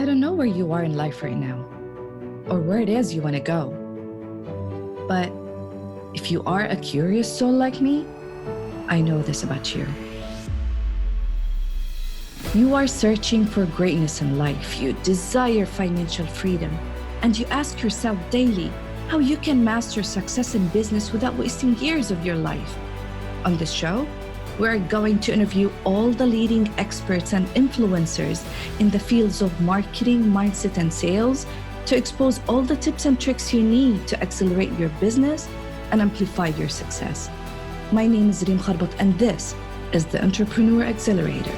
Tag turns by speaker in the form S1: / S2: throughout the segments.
S1: I don't know where you are in life right now or where it is you want to go. But if you are a curious soul like me, I know this about you. You are searching for greatness in life. You desire financial freedom, and you ask yourself daily how you can master success in business without wasting years of your life. On this show, we're going to interview all the leading experts and influencers in the fields of marketing, mindset, and sales to expose all the tips and tricks you need to accelerate your business and amplify your success. My name is Reem Kharbat, and this is the Entrepreneur Accelerator.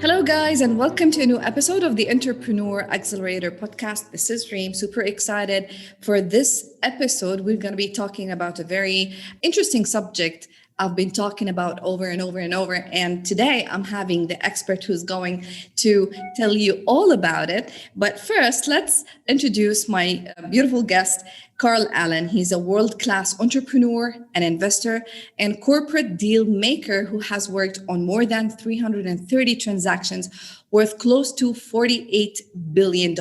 S1: Hello guys, and welcome to a new episode of the Entrepreneur Accelerator podcast. This is Reem, super excited for this episode. We're going to be talking about a very interesting subject I've been talking about over and over and over. And today I'm having the expert who's going to tell you all about it. But first, let's introduce my beautiful guest, Carl Allen. He's a world-class entrepreneur, an investor, and corporate deal maker who has worked on more than 330 transactions worth close to $48 billion.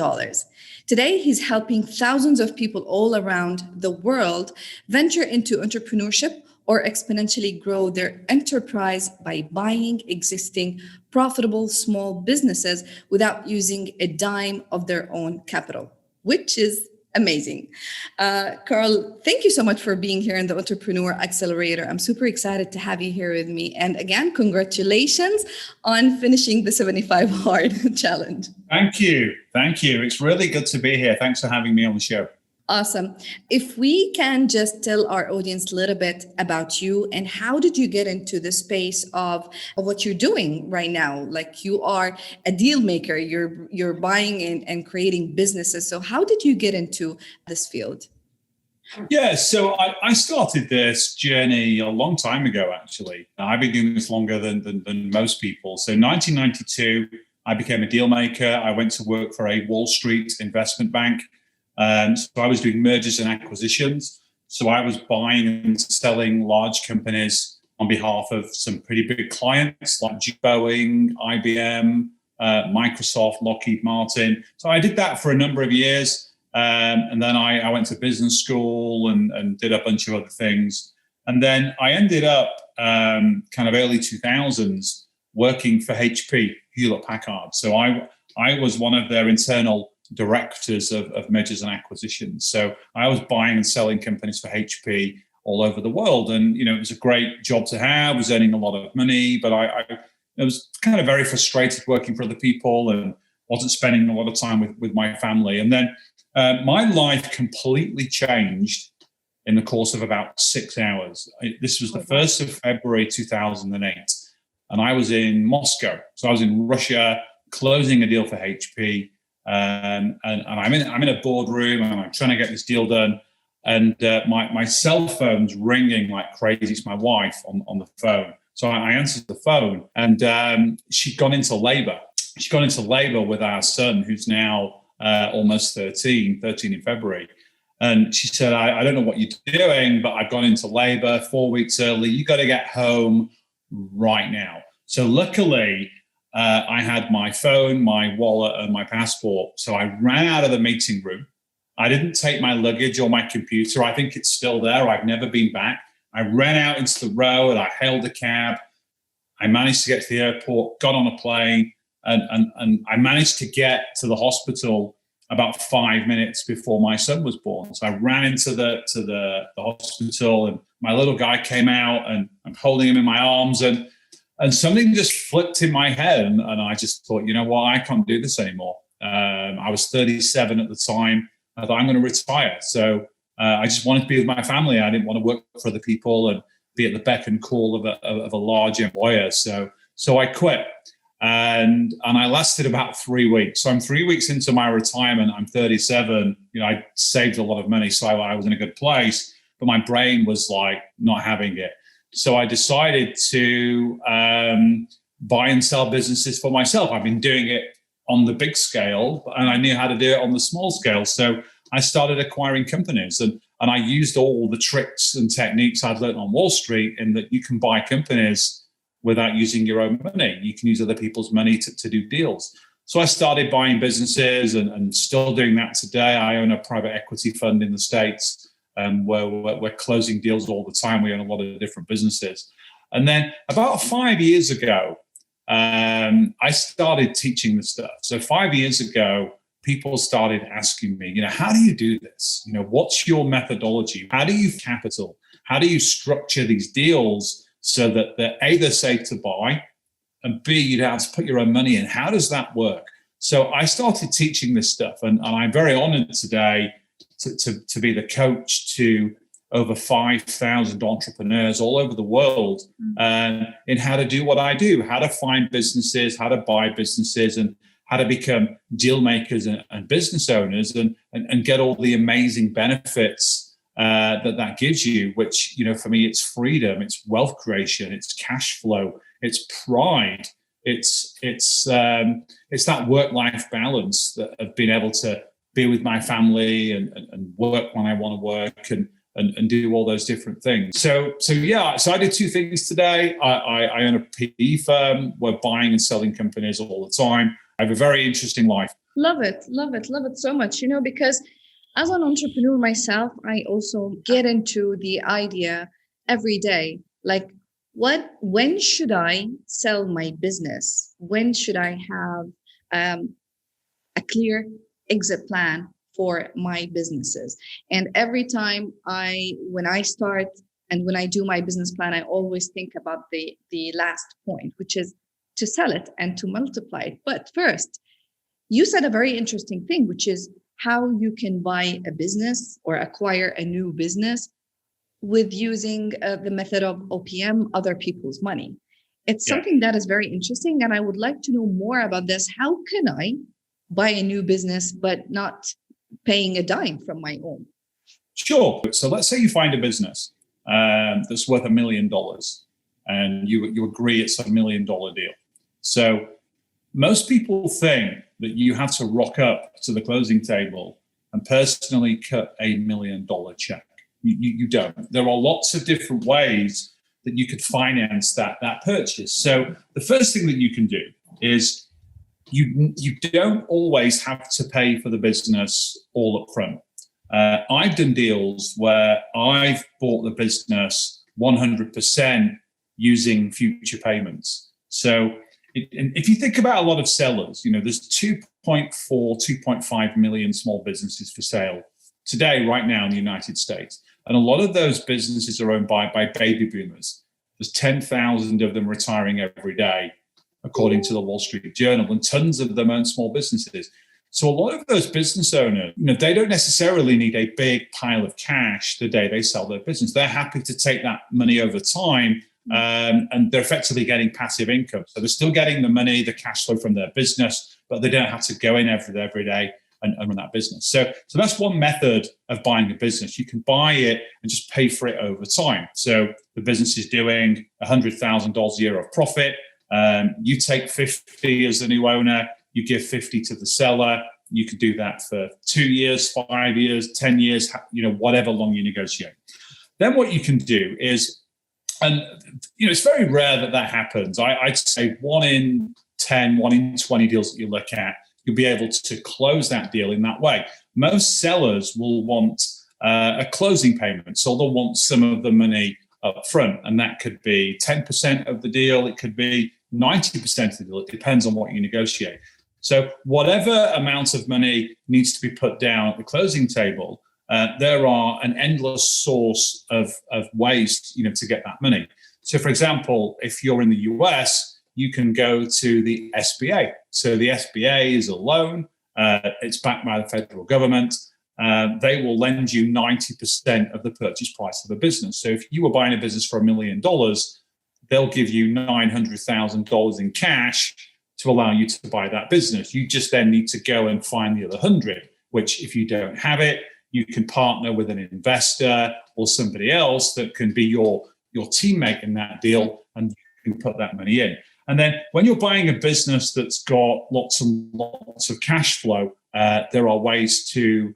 S1: Today, he's helping thousands of people all around the world venture into entrepreneurship or exponentially grow their enterprise by buying existing profitable small businesses without using a dime of their own capital, which is amazing. Carl, thank you so much for being here in the Entrepreneur Accelerator. I'm super excited to have you here with me. And again, congratulations on finishing the 75 Hard Challenge.
S2: Thank you. Thank you. It's really good to be here. Thanks for having me on the show.
S1: Awesome. If we can just tell our audience a little bit about you and how did you get into the space of what you're doing right now? Like you are a deal maker, you're buying and creating businesses. So how did you get into this field?
S2: Yeah, so I started this journey a long time ago, actually. I've been doing this longer than most people. So 1992, I became a deal maker. I went to work for a Wall Street investment bank. So I was doing mergers and acquisitions. So I was buying and selling large companies on behalf of some pretty big clients like Boeing, IBM, Microsoft, Lockheed Martin. So I did that for a number of years. And then I went to business school and did a bunch of other things. And then I ended up kind of early 2000s working for HP, Hewlett Packard. So I was one of their internal directors of mergers and acquisitions. So I was buying and selling companies for HP all over the world. And, you know, it was a great job to have. I was earning a lot of money, but I was kind of very frustrated working for other people and wasn't spending a lot of time with my family. And then my life completely changed in the course of about 6 hours. This was the 1st of February, 2008. And I was in Moscow. So I was in Russia closing a deal for HP. And I'm in a boardroom and I'm trying to get this deal done. And my cell phone's ringing like crazy. It's my wife on the phone. So I answered the phone and she'd gone into labor. She'd gone into labor with our son, who's now almost 13 in February. And she said, I don't know what you're doing, but I've gone into labor 4 weeks early. You got to get home right now. So luckily, I had my phone, my wallet, and my passport. So I ran out of the meeting room. I didn't take my luggage or my computer. I think it's still there. I've never been back. I ran out into the road. I hailed a cab. I managed to get to the airport, got on a plane, and I managed to get to the hospital about 5 minutes before my son was born. So I ran into the hospital, and my little guy came out, and I'm holding him in my arms, and something just flipped in my head, and I just thought, you know what, I can't do this anymore. I was 37 at the time. I thought, I'm going to retire. So I just wanted to be with my family. I didn't want to work for other people and be at the beck and call of a large employer. So I quit, and I lasted about 3 weeks. So I'm 3 weeks into my retirement. I'm 37. You know, I saved a lot of money, so I was in a good place. But my brain was like not having it. So I decided to buy and sell businesses for myself. I've been doing it on the big scale, and I knew how to do it on the small scale. So I started acquiring companies, and I used all the tricks and techniques I'd learned on Wall Street, in that you can buy companies without using your own money. You can use other people's money to do deals. So I started buying businesses and still doing that today. I own a private equity fund in the States where we're closing deals all the time. We own a lot of different businesses. And then about 5 years ago, I started teaching this stuff. So 5 years ago, people started asking me, how do you do this? What's your methodology? How do you capital? How do you structure these deals so that they're A, they're safe to buy, and B, you don't have to put your own money in? How does that work? So I started teaching this stuff, and I'm very honored today to be the coach to over 5,000 entrepreneurs all over the world in how to do what I do, how to find businesses, how to buy businesses, and how to become deal makers and business owners and get all the amazing benefits that gives you, which, for me, it's freedom, it's wealth creation, it's cash flow, it's pride, it's that work-life balance that of being able to be with my family and work when I want to work and do all those different things. So I did two things today. I own a PE firm. We're buying and selling companies all the time. I have a very interesting life.
S1: Love it so much, because as an entrepreneur myself, I also get into the idea every day, like when should I sell my business? When should I have a clear exit plan for my businesses? And every time when I start and when I do my business plan, I always think about the last point, which is to sell it and to multiply it. But first, you said a very interesting thing, which is how you can buy a business or acquire a new business with using the method of OPM, other people's money. It's something that is very interesting, and I would like to know more about this. How can I buy a new business but not paying a dime from my own?
S2: Sure. So let's say you find a business that's worth $1 million, and you agree it's $1 million deal. So most people think that you have to rock up to the closing table and personally cut $1 million check. You don't. There are lots of different ways that you could finance that purchase. So the first thing that you can do is you don't always have to pay for the business all up front. I've done deals where I've bought the business 100% using future payments. So if you think about a lot of sellers, there's 2.4, 2.5 million small businesses for sale today, right now in the United States. And a lot of those businesses are owned by baby boomers. There's 10,000 of them retiring every day, according to the Wall Street Journal, and tons of them own small businesses. So a lot of those business owners, they don't necessarily need a big pile of cash the day they sell their business. They're happy to take that money over time, and they're effectively getting passive income. So they're still getting the money, the cash flow from their business, but they don't have to go in every day and run that business. So that's one method of buying a business. You can buy it and just pay for it over time. So the business is doing $100,000 a year of profit. You take 50 as the new owner, you give 50 to the seller. You can do that for 2 years, 5 years, 10 years, whatever long you negotiate. Then what you can do is, and it's very rare that happens. I'd say 1 in 10, 1 in 20 deals that you look at, you'll be able to close that deal in that way. Most sellers will want a closing payment. So they'll want some of the money up front, and that could be 10% of the deal. It could be 90% of the deal. It depends on what you negotiate. So whatever amount of money needs to be put down at the closing table, there are an endless source of ways, to get that money. So, for example, if you're in the US, you can go to the SBA. So the SBA is a loan. It's backed by the federal government. They will lend you 90% of the purchase price of a business. So if you were buying a business for $1 million, they'll give you $900,000 in cash to allow you to buy that business. You just then need to go and find the other 100, which if you don't have it, you can partner with an investor or somebody else that can be your teammate in that deal, and you can put that money in. And then when you're buying a business that's got lots and lots of cash flow, there are ways to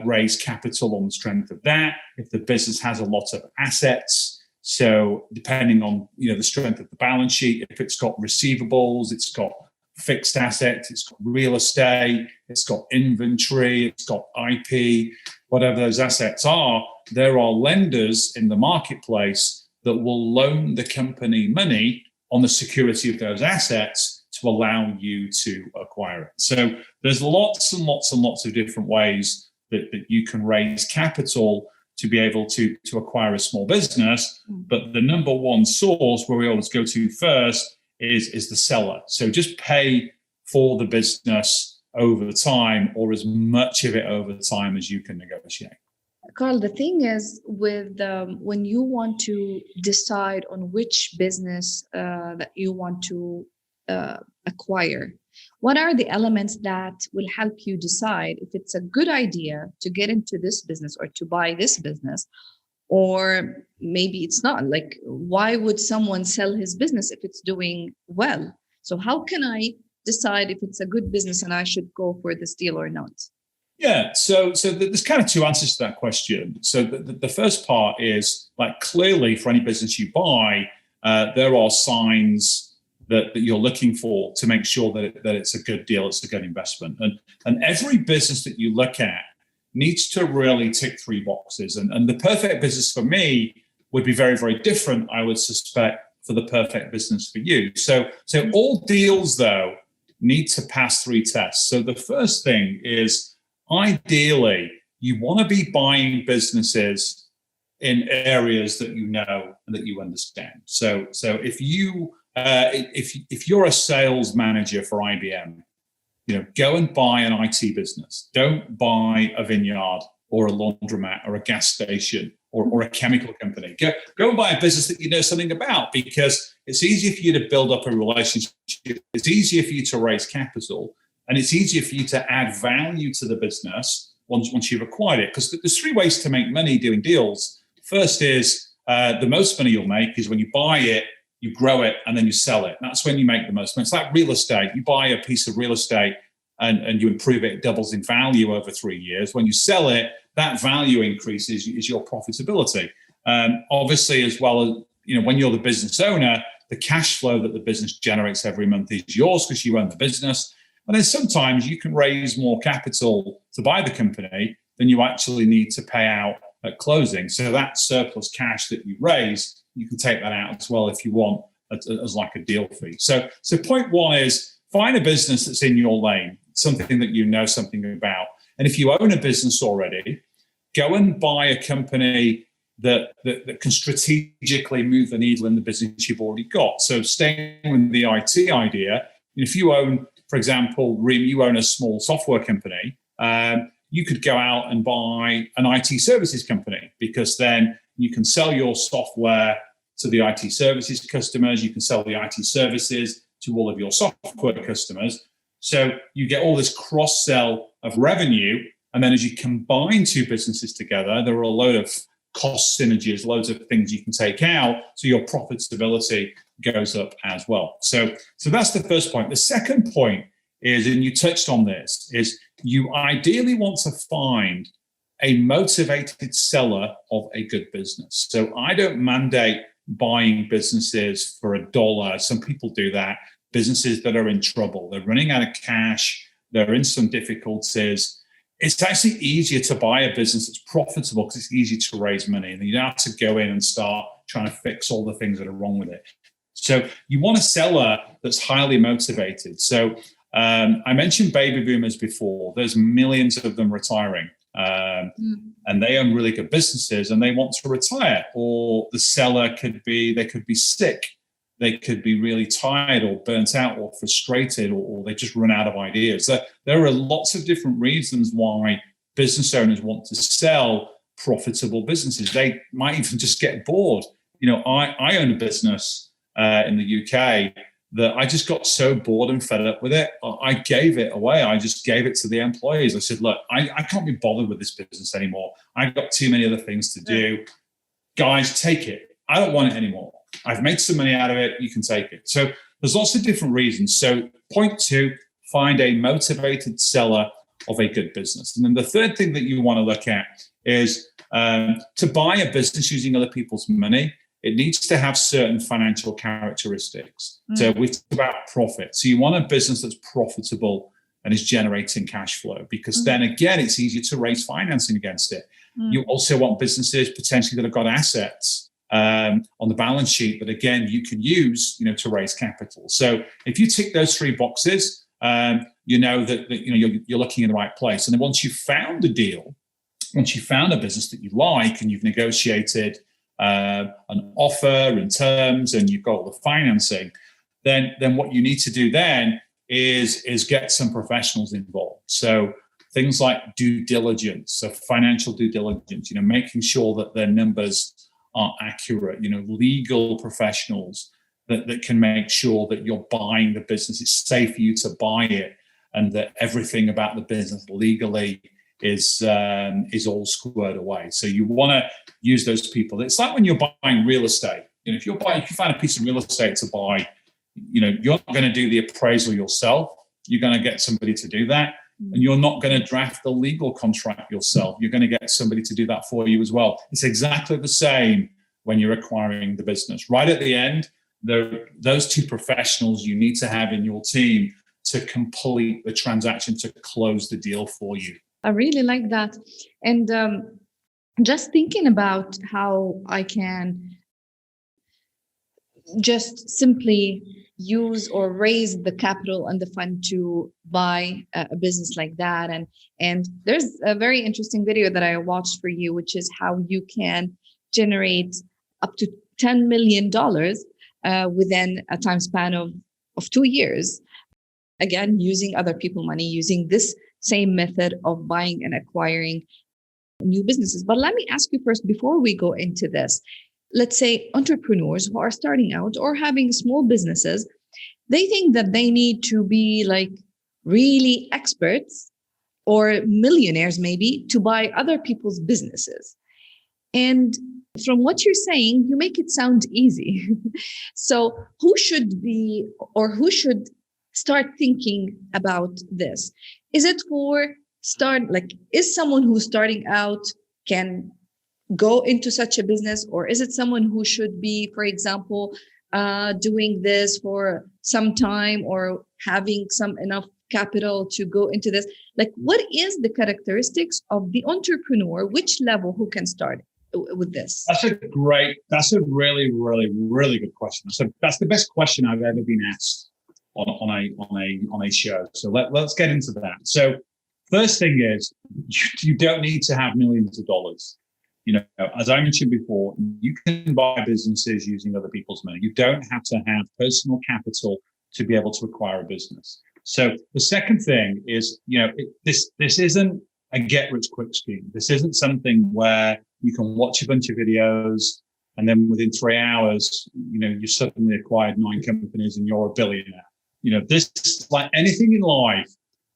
S2: raise capital on the strength of that. If the business has a lot of assets, So depending on the strength of the balance sheet, if it's got receivables, it's got fixed assets, it's got real estate, it's got inventory, it's got IP, whatever those assets are, there are lenders in the marketplace that will loan the company money on the security of those assets to allow you to acquire it. So there's lots and lots and lots of different ways that you can raise capital to be able to acquire a small business. But the number one source where we always go to first is the seller. So just pay for the business over time, or as much of it over time as you can negotiate.
S1: Carl, the thing is with when you want to decide on which business that you want to acquire, what are the elements that will help you decide if it's a good idea to get into this business or to buy this business, or maybe it's not? Like, why would someone sell his business if it's doing well? So how can I decide if it's a good business and I should go for this deal or not?
S2: Yeah, so there's kind of two answers to that question. So the first part is, like, clearly for any business you buy, there are signs that you're looking for to make sure that it's a good deal, it's a good investment. And every business that you look at needs to really tick three boxes. And the perfect business for me would be very, very different, I would suspect, for the perfect business for you. So all deals, though, need to pass three tests. So the first thing is, ideally, you want to be buying businesses in areas that you know and that you understand. So if you're a sales manager for IBM, go and buy an IT business. Don't buy a vineyard or a laundromat or a gas station or a chemical company. Go and buy a business that you know something about, because it's easier for you to build up a relationship. It's easier for you to raise capital, and it's easier for you to add value to the business once you've acquired it. Because there's three ways to make money doing deals. First is the most money you'll make is when you buy it, you grow it, and then you sell it. That's when you make the most money. It's like real estate. You buy a piece of real estate and you improve it, it doubles in value over 3 years. When you sell it, that value increase is your profitability. Obviously, as well as, when you're the business owner, the cash flow that the business generates every month is yours because you own the business. And then sometimes you can raise more capital to buy the company than you actually need to pay out at closing. So that surplus cash that you raise, you can take that out as well if you want as like a deal fee. So point one is, find a business that's in your lane, something that you know something about. And if you own a business already, go and buy a company that can strategically move the needle in the business you've already got. So staying with the IT idea, if you own, for example, Reem, you own a small software company, you could go out and buy an IT services company, because then you can sell your software to the IT services customers. You can sell the IT services to all of your software customers. So you get all this cross-sell of revenue. And then as you combine two businesses together, there are a load of cost synergies, loads of things you can take out. So your profitability goes up as well. So that's the first point. The second point is, and you touched on this, is you ideally want to find a motivated seller of a good business. So I don't mandate buying businesses for $1. Some people do that. Businesses that are in trouble, they're running out of cash, they're in some difficulties. It's actually easier to buy a business that's profitable because it's easy to raise money, and you don't have to go in and start trying to fix all the things that are wrong with it. So you want a seller that's highly motivated. So I mentioned baby boomers before. There's millions of them retiring. And they own really good businesses and they want to retire, or the seller could be sick, they could be really tired or burnt out or frustrated, or they just run out of ideas. So there are lots of different reasons why business owners want to sell profitable businesses. They might even just get bored. I own a business in the UK that I just got so bored and fed up with it. I gave it away. I just gave it to the employees. I said, look, I can't be bothered with this business anymore. I've got too many other things to do. Guys, take it. I don't want it anymore. I've made some money out of it. You can take it. So there's lots of different reasons. So point two, find a motivated seller of a good business. And then the third thing that you want to look at is to buy a business using other people's money it needs to have certain financial characteristics. So we talk about profit. So you want a business that's profitable and is generating cash flow, because then again, it's easier to raise financing against it. You also want businesses potentially that have got assets on the balance sheet that again you can use, to raise capital. So if you tick those three boxes, you know that you're looking in the right place. And then once you've found a deal, once you've found a business that you like and you've negotiated an offer and terms and you've got all the financing, then what you need to do then is get some professionals involved. So things like due diligence, so financial due diligence, making sure that their numbers are accurate, legal professionals that can make sure that you're buying the business, it's safe for you to buy it, and that everything about the business legally is all squared away. So you want to use those people. It's like when you're buying real estate. If you find a piece of real estate to buy, you're not going to do the appraisal yourself. You're going to get somebody to do that. And you're not going to draft the legal contract yourself. You're going to get somebody to do that for you as well. It's exactly the same when you're acquiring the business. Right at the end, those two professionals you need to have in your team to complete the transaction, to close the deal for you.
S1: I really like that. And just thinking about how I can just simply use or raise the capital and the fund to buy a business like that. And there's a very interesting video that I watched for you, which is how you can generate up to $10 million within a time span of 2 years. Again, using other people's money, using this same method of buying and acquiring new businesses. But let me ask you first, before we go into this, let's say entrepreneurs who are starting out or having small businesses, they think that they need to be like really experts or millionaires maybe to buy other people's businesses. And from what you're saying, you make it sound easy. So who should start thinking about this? Is it is someone who's starting out can go into such a business, or is it someone who should be, for example, doing this for some time or having some enough capital to go into this? Like, what is the characteristics of the entrepreneur? Which level who can start with this?
S2: That's a really, really, really good question. So that's the best question I've ever been asked on a show. So let's get into that. So first thing is, you don't need to have millions of dollars. As I mentioned before, you can buy businesses using other people's money. You don't have to have personal capital to be able to acquire a business. So the second thing is, this isn't a get-rich-quick scheme. This isn't something where you can watch a bunch of videos and then within 3 hours, you suddenly acquired 9 companies and you're a billionaire. This, like anything in life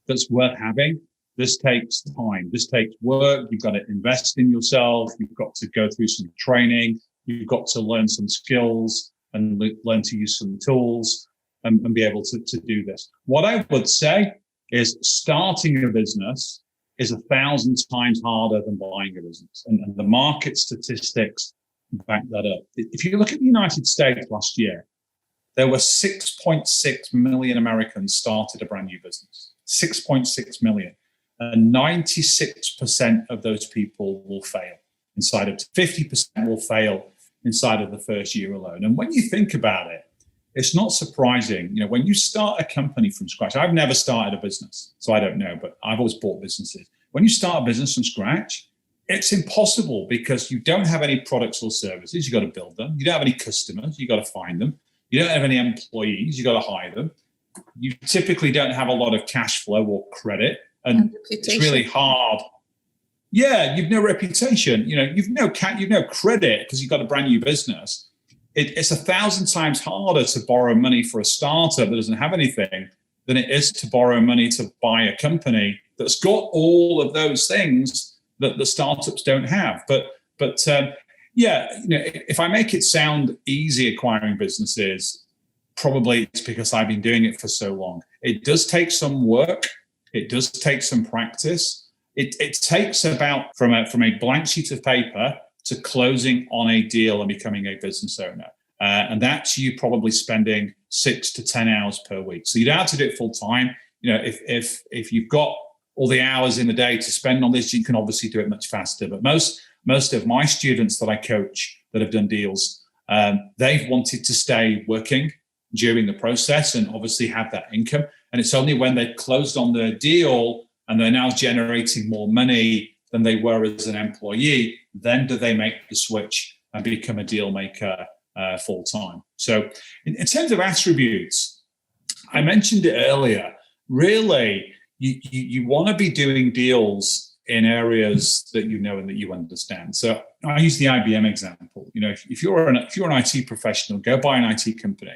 S2: that's worth having, this takes time. This takes work. You've got to invest in yourself. You've got to go through some training. You've got to learn some skills and learn to use some tools and be able to do this. What I would say is starting a business is 1,000 times harder than buying a business. And the market statistics back that up. If you look at the United States last year, there were 6.6 million Americans started a brand new business. 6.6 million. And 96% of those people will fail inside of 50% will fail inside of the first year alone. And when you think about it, it's not surprising. When you start a company from scratch, I've never started a business, so I don't know, but I've always bought businesses. When you start a business from scratch, it's impossible because you don't have any products or services. You got to build them. You don't have any customers. You got to find them. You don't have any employees. You got to hire them. You typically don't have a lot of cash flow or credit. And it's really hard. Yeah, you've no reputation. You've no credit because you've got a brand new business. It's 1,000 times harder to borrow money for a startup that doesn't have anything than it is to borrow money to buy a company that's got all of those things that the startups don't have. But if I make it sound easy acquiring businesses, probably it's because I've been doing it for so long. It does take some work. It does take some practice. It takes about from a blank sheet of paper to closing on a deal and becoming a business owner. And that's you probably spending 6 to 10 hours per week. So you don't have to do it full time. If you've got all the hours in the day to spend on this, you can obviously do it much faster. But most of my students that I coach that have done deals, they've wanted to stay working during the process and obviously have that income. And it's only when they've closed on their deal and they're now generating more money than they were as an employee, then do they make the switch and become a deal maker full time. So in terms of attributes, I mentioned it earlier, really, you want to be doing deals in areas that you know and that you understand. So I use the IBM example. If you're an IT professional, go buy an IT company.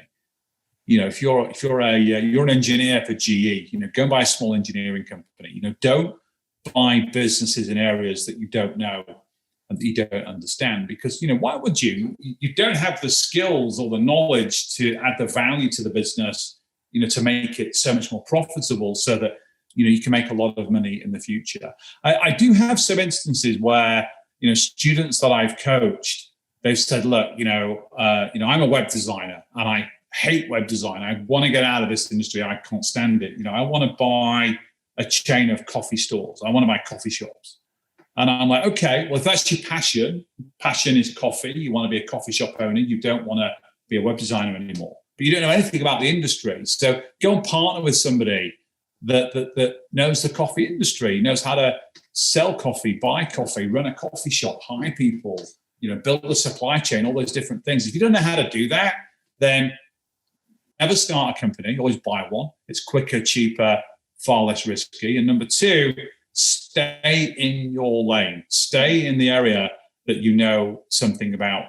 S2: If you're an engineer for GE, go buy a small engineering company. Don't buy businesses in areas that you don't know and that you don't understand, because why would you? You don't have the skills or the knowledge to add the value to the business, to make it so much more profitable, so that you can make a lot of money in the future. I do have some instances where students that I've coached, they've said, look, I'm a web designer and I hate web design. I want to get out of this industry. I can't stand it. I want to buy a chain of coffee stores. I want to buy coffee shops. And I'm like, okay, well, if that's your passion is coffee, you want to be a coffee shop owner, you don't want to be a web designer anymore, but you don't know anything about the industry. So go and partner with somebody that knows the coffee industry, knows how to sell coffee, buy coffee, run a coffee shop, hire people, build a supply chain, all those different things. If you don't know how to do that, then never start a company, always buy one. It's quicker, cheaper, far less risky. And number two, stay in your lane. Stay in the area that you know something about.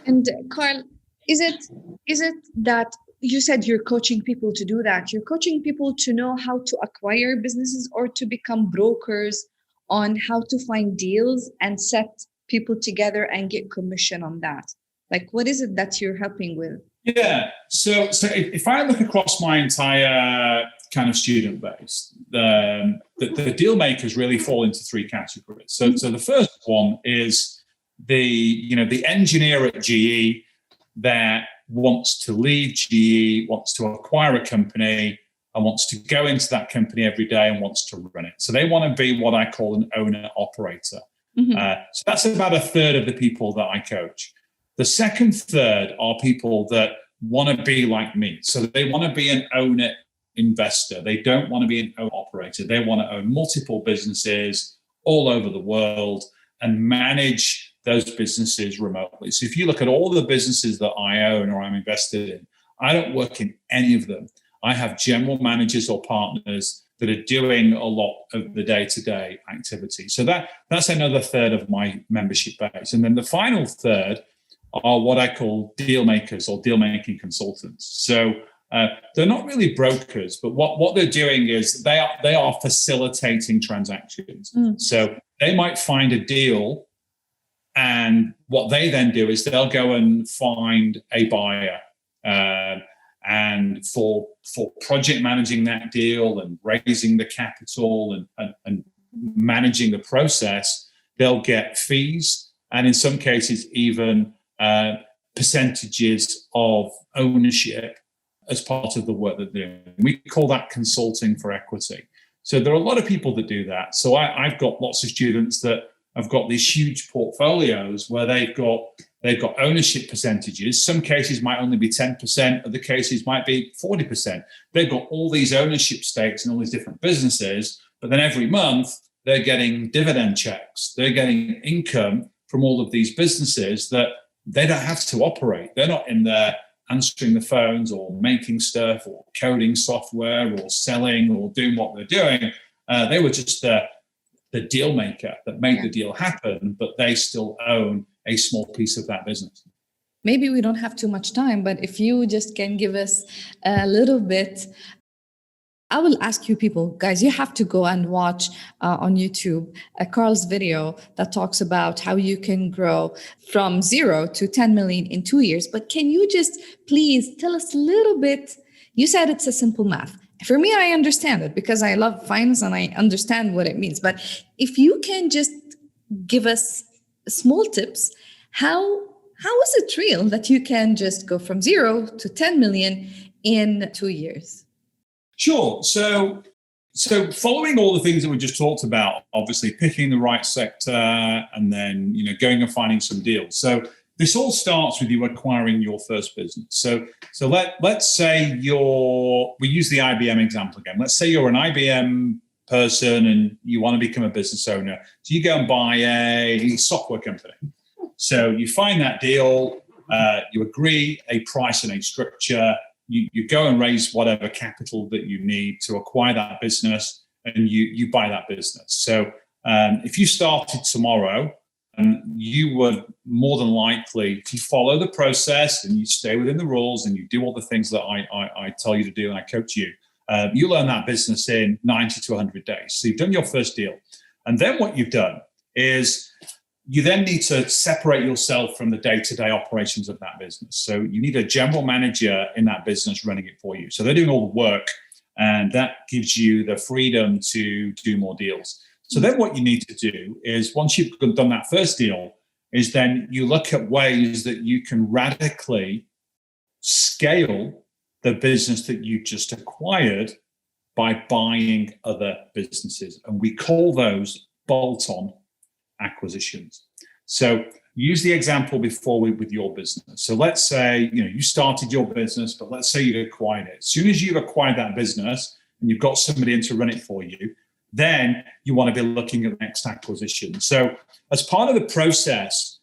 S1: And Carl, is it that you said you're coaching people to do that? You're coaching people to know how to acquire businesses or to become brokers on how to find deals and set people together and get commission on that? Like, what is it that you're helping with?
S2: Yeah. So if I look across my entire kind of student base, the deal makers really fall into three categories. So the first one is the engineer at GE that wants to leave GE, wants to acquire a company, and wants to go into that company every day and wants to run it. So they want to be what I call an owner operator. Mm-hmm. So that's about a third of the people that I coach. The second third are people that want to be like me. So they want to be an owner investor. They don't want to be an owner operator. They want to own multiple businesses all over the world and manage those businesses remotely. So if you look at all the businesses that I own or I'm invested in, I don't work in any of them. I have general managers or partners that are doing a lot of the day-to-day activity. So that's another third of my membership base. And then the final third are what I call deal makers or deal making consultants. So they're not really brokers, but what they're doing is they are facilitating transactions. So they might find a deal, and what they then do is they'll go and find a buyer. And for project managing that deal and raising the capital and managing the process, they'll get fees, and in some cases even percentages of ownership as part of the work that they're doing. We call that consulting for equity. So there are a lot of people that do that. So I've got lots of students that have got these huge portfolios where they've got ownership percentages. Some cases might only be 10%, other cases might be 40%. They've got all these ownership stakes in all these different businesses, but then every month they're getting dividend checks. They're getting income from all of these businesses that they don't have to operate. They're not in there answering the phones or making stuff or coding software or selling or doing what they're doing. They were just the deal maker that made the deal happen, but they still own a small piece of that business.
S1: Maybe we don't have too much time, but if you just can give us a little bit, I will ask you people, guys, you have to go and watch on YouTube Carl's video that talks about how you can grow from 0 to 10 million in 2 years. But can you just please tell us a little bit? You said it's a simple math. For me, I understand it because I love finance and I understand what it means. But if you can just give us small tips. How is it real that you can just go from 0 to 10 million in 2 years?
S2: Sure. So following all the things that we just talked about, obviously picking the right sector and then, going and finding some deals. So this all starts with you acquiring your first business. So let's say we use the IBM example again. Let's say you're an IBM person and you want to become a business owner. So you go and buy a software company. So you find that deal, you agree a price and a structure. You go and raise whatever capital that you need to acquire that business, and you buy that business. So if you started tomorrow, you would more than likely, if you follow the process and you stay within the rules and you do all the things that I tell you to do and I coach you, you learn that business in 90 to 100 days. So you've done your first deal. And then what you've done is you then need to separate yourself from the day-to-day operations of that business. So you need a general manager in that business running it for you. So they're doing all the work, and that gives you the freedom to do more deals. So then what you need to do is, once you've done that first deal, is then you look at ways that you can radically scale the business that you just acquired by buying other businesses. And we call those bolt-on acquisitions. So use the example before with your business. So let's say, you started your business, but let's say you acquired it. As soon as you've acquired that business and you've got somebody in to run it for you, then you want to be looking at the next acquisition. So as part of the process,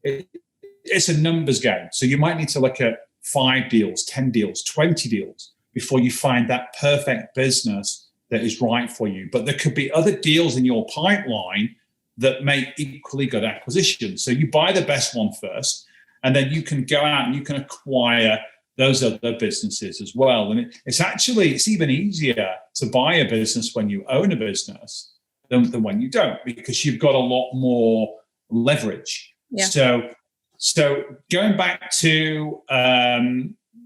S2: it's a numbers game. So you might need to look at 5 deals, 10 deals, 20 deals before you find that perfect business that is right for you. But there could be other deals in your pipeline that make equally good acquisitions. So you buy the best one first, and then you can go out and you can acquire those other businesses as well. And it's even easier to buy a business when you own a business than when you don't, because you've got a lot more leverage.
S1: Yeah.
S2: So going back to,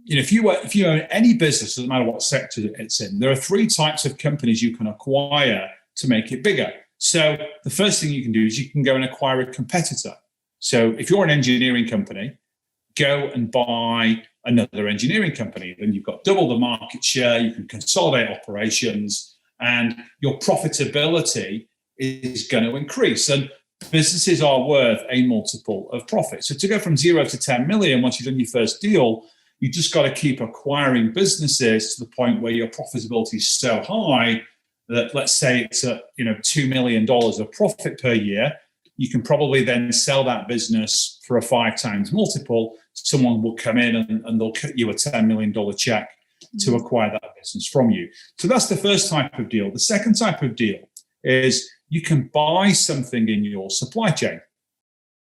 S2: if you own any business, doesn't matter what sector it's in, there are 3 types of companies you can acquire to make it bigger. So the first thing you can do is you can go and acquire a competitor. So if you're an engineering company, go and buy another engineering company. Then you've got double the market share, you can consolidate operations, and your profitability is going to increase. And businesses are worth a multiple of profit. So to go from 0 to 10 million, once you've done your first deal, you just got to keep acquiring businesses to the point where your profitability is so high that, let's say it's at $2 million of profit per year, you can probably then sell that business for a 5 times multiple. Someone will come in and they'll cut you a $10 million check to acquire that business from you. So that's the first type of deal. The second type of deal is you can buy something in your supply chain.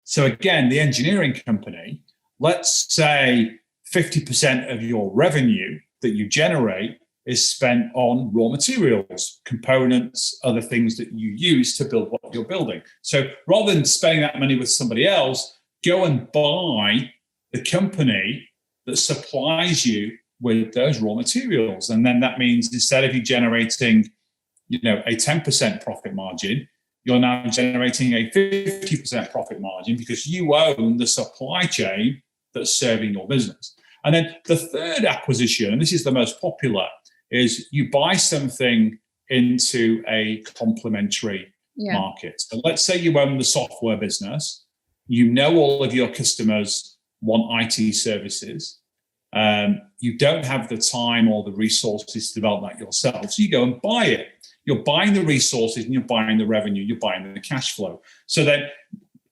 S2: So again, the engineering company, let's say 50% of your revenue that you generate is spent on raw materials, components, other things that you use to build what you're building. So rather than spending that money with somebody else, go and buy the company that supplies you with those raw materials. And then that means instead of you generating, a 10% profit margin, you're now generating a 50% profit margin because you own the supply chain that's serving your business. And then the third acquisition, and this is the most popular, is you buy something into a complementary market. So let's say you own the software business. All of your customers want IT services. You don't have the time or the resources to develop that yourself. So you go and buy it. You're buying the resources and you're buying the revenue, you're buying the cash flow. So then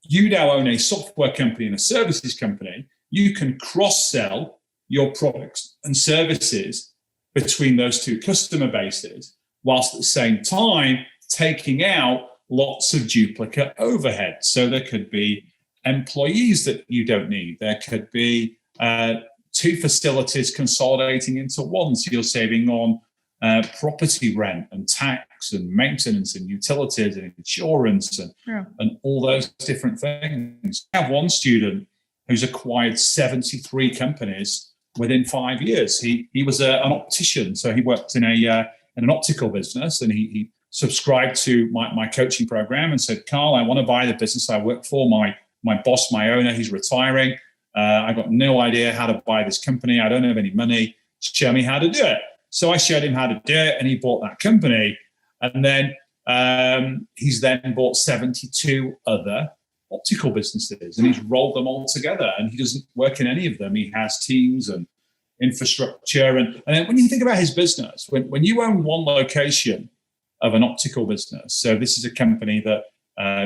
S2: you now own a software company and a services company. You can cross-sell your products and services between those 2 customer bases, whilst at the same time taking out lots of duplicate overhead. So there could be employees that you don't need. There could be 2 facilities consolidating into one. So you're saving on property rent and tax and maintenance and utilities and insurance and all those different things. I have one student who's acquired 73 companies within 5 years. He was an optician, so he worked in an optical business, and he subscribed to my coaching program and said, Carl, I want to buy the business I work for. My boss, my owner, he's retiring. I got no idea how to buy this company. I don't have any money. Show me how to do it. So I showed him how to do it, and he bought that company. And then he's then bought 72 other optical businesses, and he's rolled them all together. And he doesn't work in any of them. He has teams and infrastructure. And then when you think about his business, when you own one location of an optical business, so this is a company that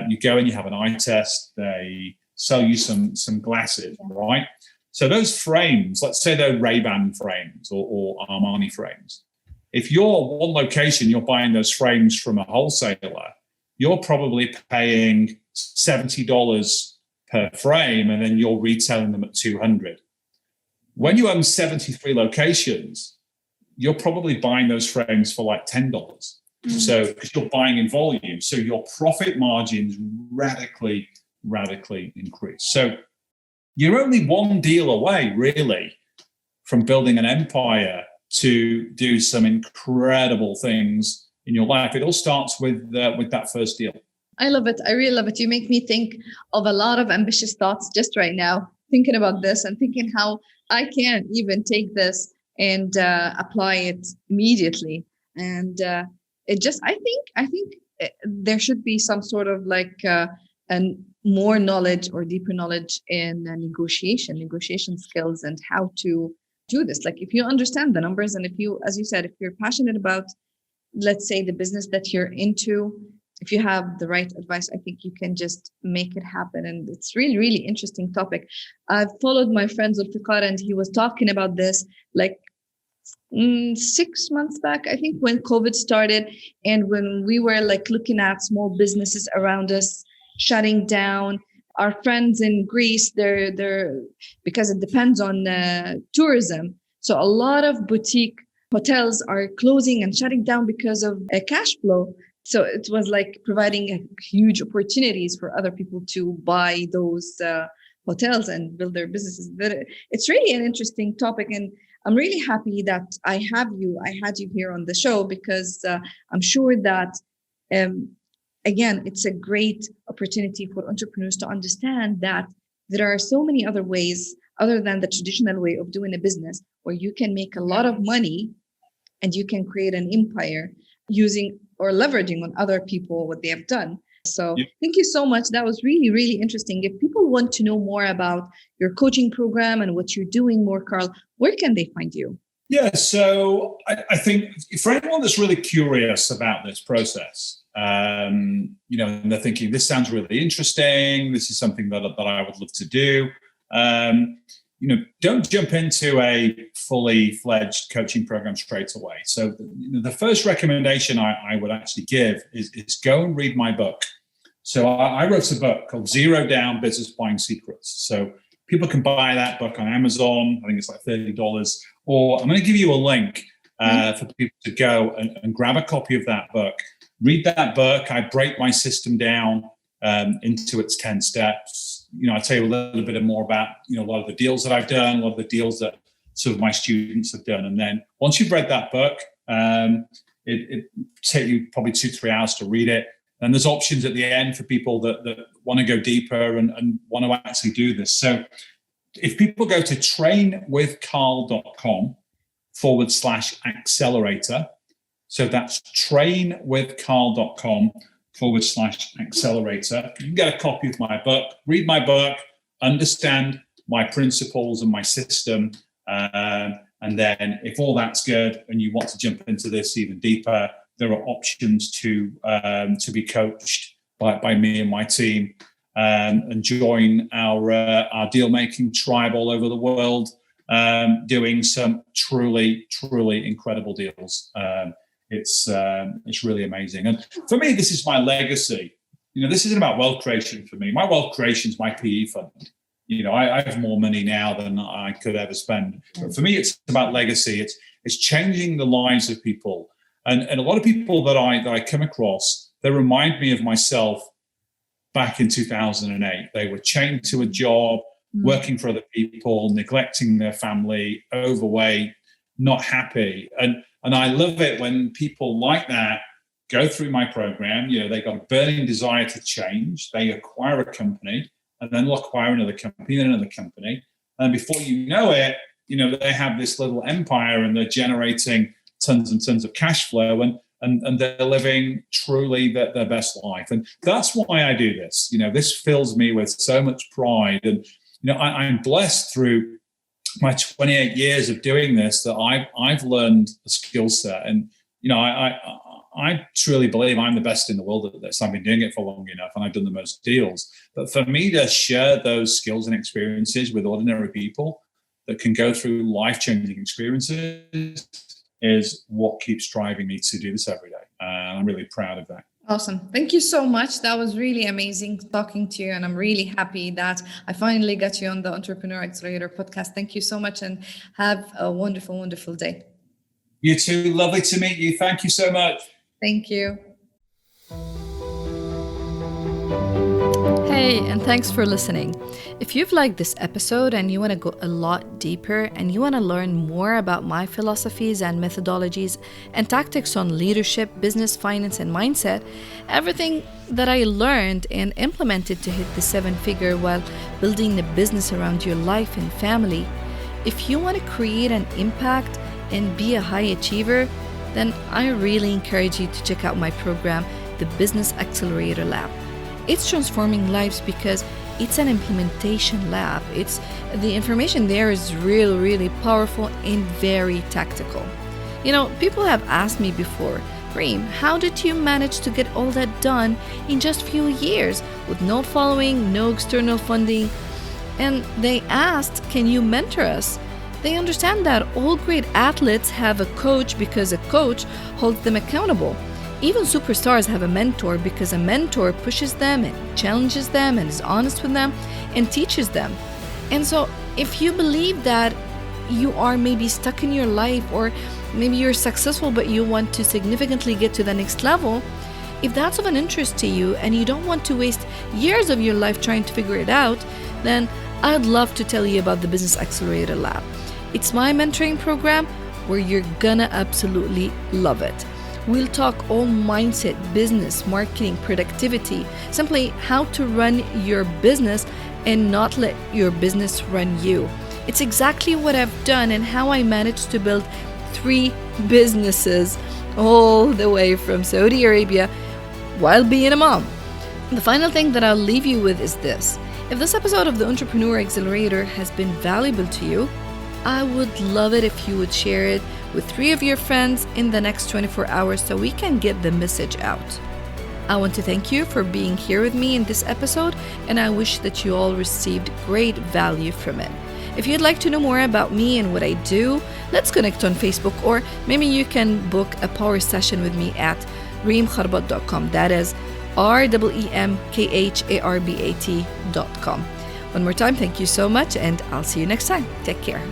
S2: you go and you have an eye test, they sell you some glasses, right? So those frames, let's say they're Ray-Ban frames or Armani frames. If you're one location, you're buying those frames from a wholesaler, you're probably paying $70 per frame, and then you're retailing them at $200. When you own 73 locations, you're probably buying those frames for like $10. So because you're buying in volume, so your profit margins radically increase. So you're only one deal away, really, from building an empire to do some incredible things in your life. It all starts with that first deal.
S1: I love it. I really love it. You make me think of a lot of ambitious thoughts just right now, thinking about this and thinking how I can even take this and apply it immediately. And it just, I think there should be some sort of like more knowledge or deeper knowledge in negotiation skills and how to do this. Like if you understand the numbers, and if you, as you said, if you're passionate about, let's say, the business that you're into, if you have the right advice, I think you can just make it happen. And it's really, really interesting topic. I've followed my friend Zulfiqar, and he was talking about this like 6 months back, I think, when COVID started, and when we were like looking at small businesses around us shutting down. Our friends in Greece, they're because it depends on tourism. So a lot of boutique hotels are closing and shutting down because of cash flow. So it was like providing huge opportunities for other people to buy those hotels and build their businesses. It's really an interesting topic, and I'm really happy that I had you here on the show, because I'm sure that again, it's a great opportunity for entrepreneurs to understand that there are so many other ways other than the traditional way of doing a business, where you can make a lot of money and you can create an empire using or leveraging on other people what they have done. So Thank you so much. That was really, really interesting. If people want to know more about your coaching program and what you're doing more, Carl, where can they find you?
S2: Yeah, so I think for anyone that's really curious about this process, and they're thinking, this sounds really interesting, this is something that I would love to do, don't jump into a fully fledged coaching program straight away. So the first recommendation I would actually give is go and read my book. So I wrote a book called Zero Down Business Buying Secrets. So people can buy that book on Amazon. I think it's like $30. Or I'm going to give you a link for people to go and grab a copy of that book. Read that book. I break my system down into its 10 steps. I tell you a little bit more about, a lot of the deals that I've done, a lot of the deals that some of my students have done. And then once you've read that book, it take you probably 2-3 hours to read it. And there's options at the end for people that want to go deeper and want to actually do this. So if people go to trainwithcarl.com/accelerator, so that's trainwithcarl.com/accelerator, you can get a copy of my book, read my book, understand my principles and my system. And then if all that's good and you want to jump into this even deeper, there are options to be coached by me and my team, and join our deal making tribe all over the world, doing some truly incredible deals. It's really amazing. And for me, this is my legacy. This isn't about wealth creation for me. My wealth creation is my PE fund. I have more money now than I could ever spend. But for me, it's about legacy. It's changing the lives of people. And a lot of people that I come across, they remind me of myself back in 2008. They were chained to a job, working for other people, neglecting their family, overweight, not happy. And I love it when people like that go through my program. They got a burning desire to change. They acquire a company, and then they'll acquire another company, then another company. And before you know it, they have this little empire, and they're generating tons and tons of cash flow, and they're living truly their best life. And that's why I do this. This fills me with so much pride. And, I'm blessed through my 28 years of doing this that I've learned a skill set. And, I truly believe I'm the best in the world at this. I've been doing it for long enough, and I've done the most deals. But for me to share those skills and experiences with ordinary people that can go through life-changing experiences is what keeps driving me to do this every day. And I'm really proud of that.
S1: Awesome. Thank you so much. That was really amazing talking to you. And I'm really happy that I finally got you on the Entrepreneur Accelerator podcast. Thank you so much, and have a wonderful, wonderful day.
S2: You too. Lovely to meet you. Thank you so much.
S1: Thank you.
S3: Hey, and thanks for listening. If you've liked this episode and you want to go a lot deeper and you want to learn more about my philosophies and methodologies and tactics on leadership, business, finance, and mindset, everything that I learned and implemented to hit the 7-figure while building a business around your life and family, if you want to create an impact and be a high achiever, then I really encourage you to check out my program, the Business Accelerator Lab. It's transforming lives because it's an implementation lab. The information there is really powerful and very tactical. People have asked me before, Reem, how did you manage to get all that done in just a few years with no following, no external funding? And they asked, can you mentor us? They understand that all great athletes have a coach because a coach holds them accountable. Even superstars have a mentor because a mentor pushes them and challenges them and is honest with them and teaches them. And so if you believe that you are maybe stuck in your life, or maybe you're successful but you want to significantly get to the next level, if that's of an interest to you and you don't want to waste years of your life trying to figure it out, then I'd love to tell you about the Business Accelerator Lab. It's my mentoring program where you're gonna absolutely love it. We'll talk all mindset, business, marketing, productivity, simply how to run your business and not let your business run you. It's exactly what I've done and how I managed to build 3 businesses all the way from Saudi Arabia while being a mom. The final thing that I'll leave you with is this. If this episode of the Entrepreneur Accelerator has been valuable to you, I would love it if you would share it with 3 of your friends in the next 24 hours so we can get the message out. I want to thank you for being here with me in this episode, and I wish that you all received great value from it. If you'd like to know more about me and what I do, let's connect on Facebook, or maybe you can book a power session with me at reemkharbat.com. That is REEMKHARBAT.com. One more time, thank you so much, and I'll see you next time. Take care.